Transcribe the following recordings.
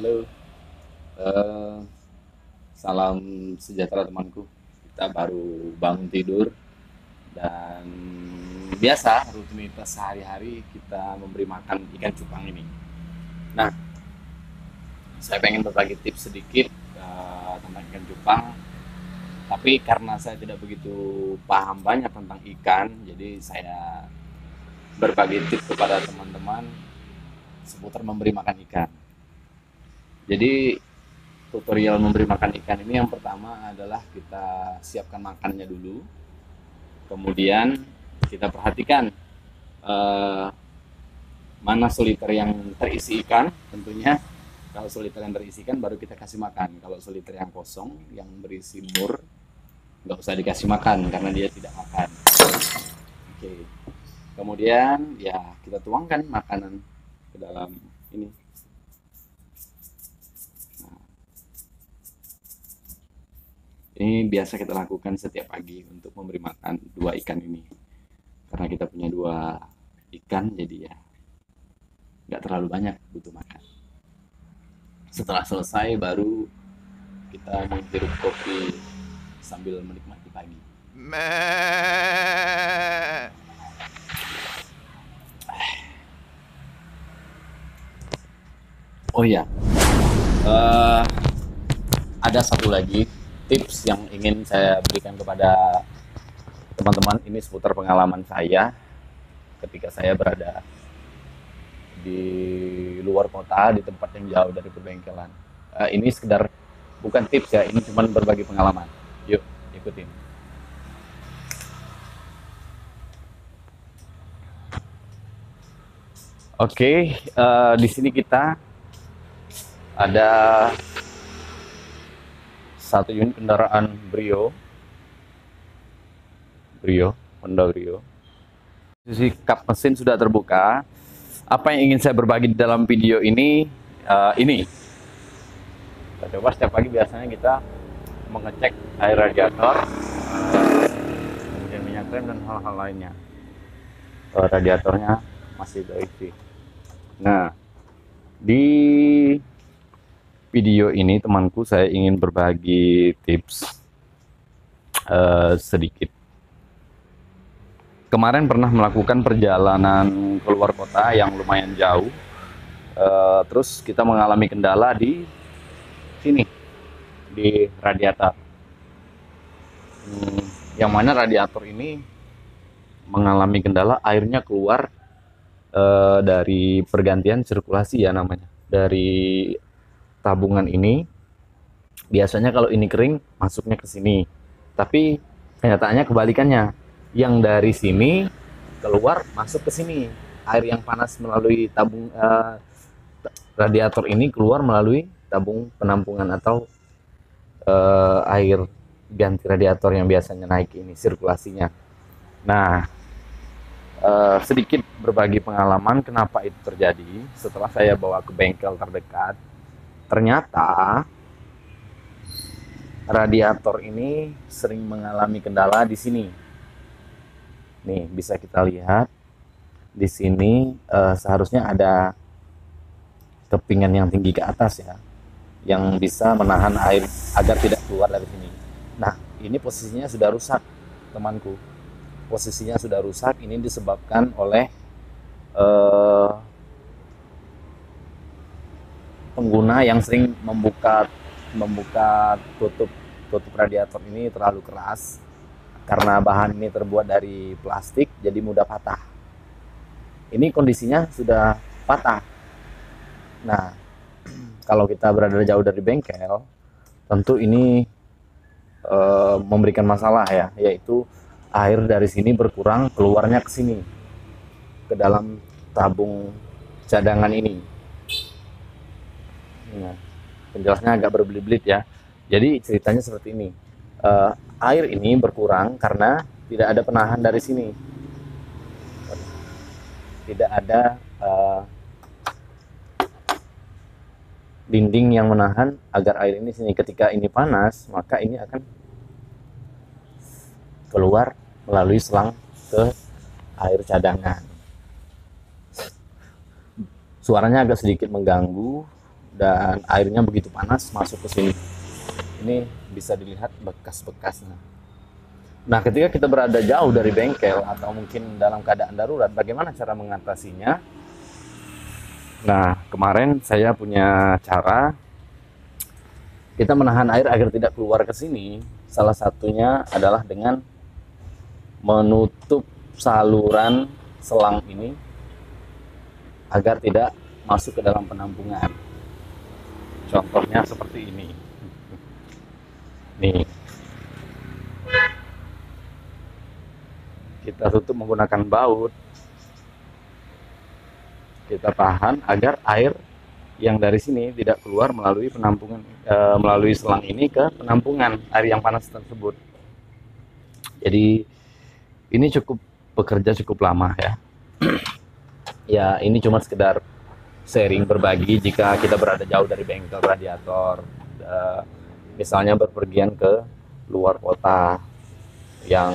Halo, eh, salam sejahtera temanku. Kita baru bangun tidur dan biasa rutinitas sehari-hari kita memberi makan ikan cupang ini. Nah, saya pengen berbagi tips sedikit tentang ikan cupang, tapi karena saya tidak begitu paham banyak tentang ikan, jadi saya berbagi tips kepada teman-teman seputar memberi makan ikan. Jadi tutorial memberi makan ikan ini yang pertama adalah kita siapkan makannya dulu, kemudian kita perhatikan eh, mana soliter yang terisi ikan tentunya. Kalau soliter yang terisi ikan baru kita kasih makan. Kalau soliter yang kosong yang berisi mur nggak usah dikasih makan karena dia tidak makan. Oke, kemudian ya kita tuangkan makanan ke dalam ini. Ini biasa kita lakukan setiap pagi untuk memberi makan dua ikan ini. Karena kita punya dua ikan, jadi ya nggak terlalu banyak butuh makan. Setelah selesai, baru kita menghirup kopi sambil menikmati pagi. Meh. Oh ya, eh, ada satu lagi tips yang ingin saya berikan kepada teman-teman. Ini seputar pengalaman saya ketika saya berada di luar kota, di tempat yang jauh dari perbengkelan. Ini sekedar bukan tips ya, ini cuma berbagi pengalaman. Yuk, ikutin. Oke, di sini kita ada satu unit kendaraan Honda Brio. Sisi kap mesin sudah terbuka. Apa yang ingin saya berbagi di dalam video ini? Ini. Kita coba setiap pagi biasanya kita mengecek air radiator, kemudian minyak rem dan hal-hal lainnya. Radiatornya masih terisi. Nah, di video ini temanku saya ingin berbagi tips sedikit. Kemarin pernah melakukan perjalanan keluar kota yang lumayan jauh, terus kita mengalami kendala di sini, di radiator. Yang mana radiator ini mengalami kendala, airnya keluar dari pergantian sirkulasi ya namanya, dari tabungan ini. Biasanya kalau ini kering masuknya ke sini, tapi kenyataannya kebalikannya, yang dari sini keluar masuk ke sini. Air yang panas melalui tabung radiator ini keluar melalui tabung penampungan atau air ganti radiator yang biasanya naik ini sirkulasinya. Nah, sedikit berbagi pengalaman kenapa itu terjadi. Setelah saya bawa ke bengkel terdekat, ternyata radiator ini sering mengalami kendala di sini. Nih, bisa kita lihat di sini seharusnya ada kepingan yang tinggi ke atas ya, yang bisa menahan air agar tidak keluar dari sini. Nah, ini posisinya sudah rusak, temanku. Posisinya sudah rusak. Ini disebabkan oleh pengguna yang sering membuka tutup radiator ini terlalu keras. Karena bahan ini terbuat dari plastik, jadi mudah patah. Ini kondisinya sudah patah. Nah, kalau kita berada jauh dari bengkel, tentu ini memberikan masalah ya, yaitu air dari sini berkurang, keluarnya ke sini, ke dalam tabung cadangan ini. Nah, penjelasannya agak berbelit-belit ya. Jadi ceritanya seperti ini. Air ini berkurang karena tidak ada penahan dari sini, tidak ada dinding yang menahan agar air ini sini. Ketika ini panas, maka ini akan keluar melalui selang ke air cadangan. Suaranya agak sedikit mengganggu, dan airnya begitu panas masuk ke sini. Ini bisa dilihat bekas-bekasnya. Nah, ketika kita berada jauh dari bengkel atau mungkin dalam keadaan darurat, bagaimana cara mengatasinya? Nah, kemarin saya punya cara kita menahan air agar tidak keluar ke sini. Salah satunya adalah dengan menutup saluran selang ini agar tidak masuk ke dalam penampungan. Contohnya seperti ini. Nih. Kita tutup menggunakan baut. Kita tahan agar air yang dari sini tidak keluar melalui penampungan, melalui selang ini ke penampungan air yang panas tersebut. Jadi ini bekerja cukup lama ya. Ya, ini cuma sekedar sharing, berbagi jika kita berada jauh dari bengkel radiator, misalnya berpergian ke luar kota yang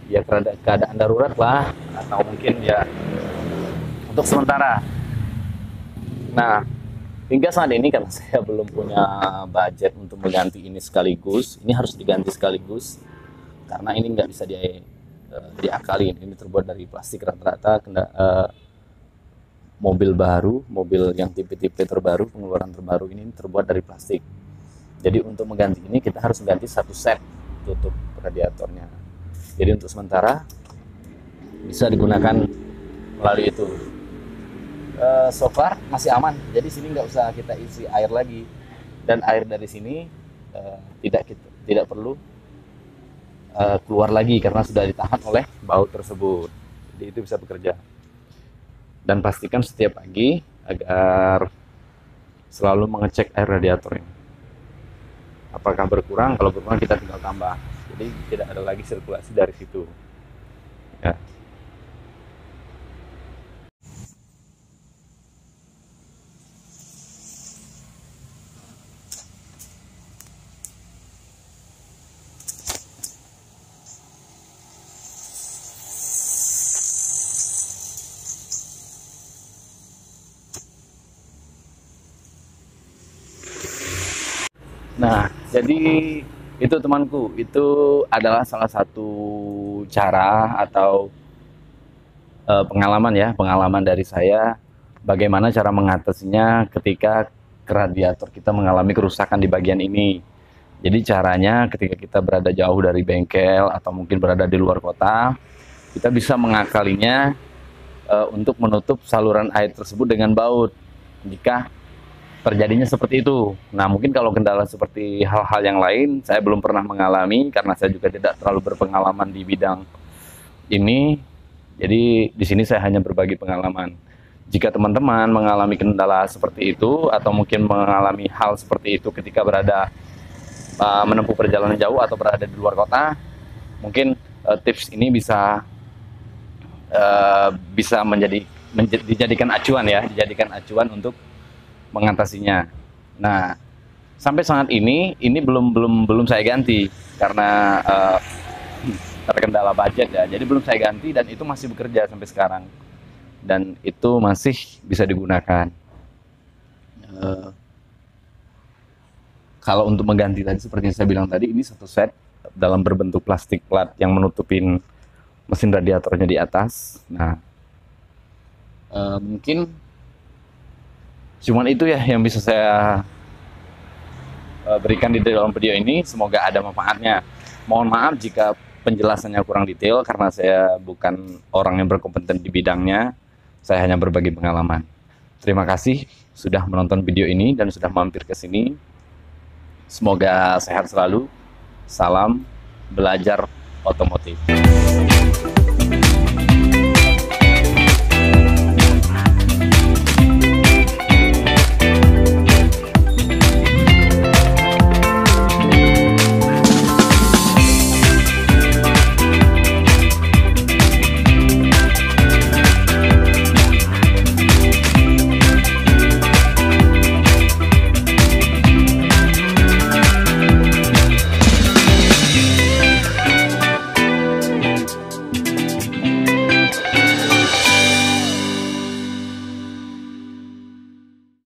ya keadaan darurat lah, atau mungkin ya untuk sementara. Nah, hingga saat ini karena saya belum punya budget untuk mengganti ini sekaligus, ini harus diganti sekaligus karena ini nggak bisa diakalin. Ini terbuat dari plastik rata-rata. Mobil baru, mobil yang tipe-tipe terbaru, pengeluaran terbaru ini terbuat dari plastik. Jadi untuk mengganti ini kita harus ganti satu set tutup radiatornya. Jadi untuk sementara bisa digunakan melalui itu. So far masih aman, jadi sini nggak usah kita isi air lagi, dan air dari sini tidak perlu keluar lagi karena sudah ditahan oleh baut tersebut. Jadi itu bisa bekerja. Dan pastikan setiap pagi agar selalu mengecek air radiator ini. Apakah berkurang? Kalau berkurang kita tinggal tambah. Jadi tidak ada lagi sirkulasi dari situ. Ya. Nah, jadi itu temanku, itu adalah salah satu cara atau pengalaman dari saya bagaimana cara mengatasinya ketika radiator kita mengalami kerusakan di bagian ini. Jadi caranya ketika kita berada jauh dari bengkel atau mungkin berada di luar kota, kita bisa mengakalinya untuk menutup saluran air tersebut dengan baut jika terjadinya seperti itu. Nah, mungkin kalau kendala seperti hal-hal yang lain saya belum pernah mengalami karena saya juga tidak terlalu berpengalaman di bidang ini. Jadi di sini saya hanya berbagi pengalaman. Jika teman-teman mengalami kendala seperti itu atau mungkin mengalami hal seperti itu ketika berada menempuh perjalanan jauh atau berada di luar kota, mungkin tips ini bisa dijadikan acuan untuk mengatasinya. Nah, sampai saat ini belum saya ganti karena terkendala budget ya. Jadi belum saya ganti dan itu masih bekerja sampai sekarang. Dan itu masih bisa digunakan. Kalau untuk mengganti tadi seperti yang saya bilang tadi, ini satu set dalam berbentuk plastik plat yang menutupin mesin radiatornya di atas. Nah, mungkin cuman itu ya yang bisa saya berikan di dalam video ini. Semoga ada manfaatnya. Mohon maaf jika penjelasannya kurang detail karena saya bukan orang yang berkompeten di bidangnya. Saya hanya berbagi pengalaman. Terima kasih sudah menonton video ini dan sudah mampir ke sini. Semoga sehat selalu. Salam belajar otomotif.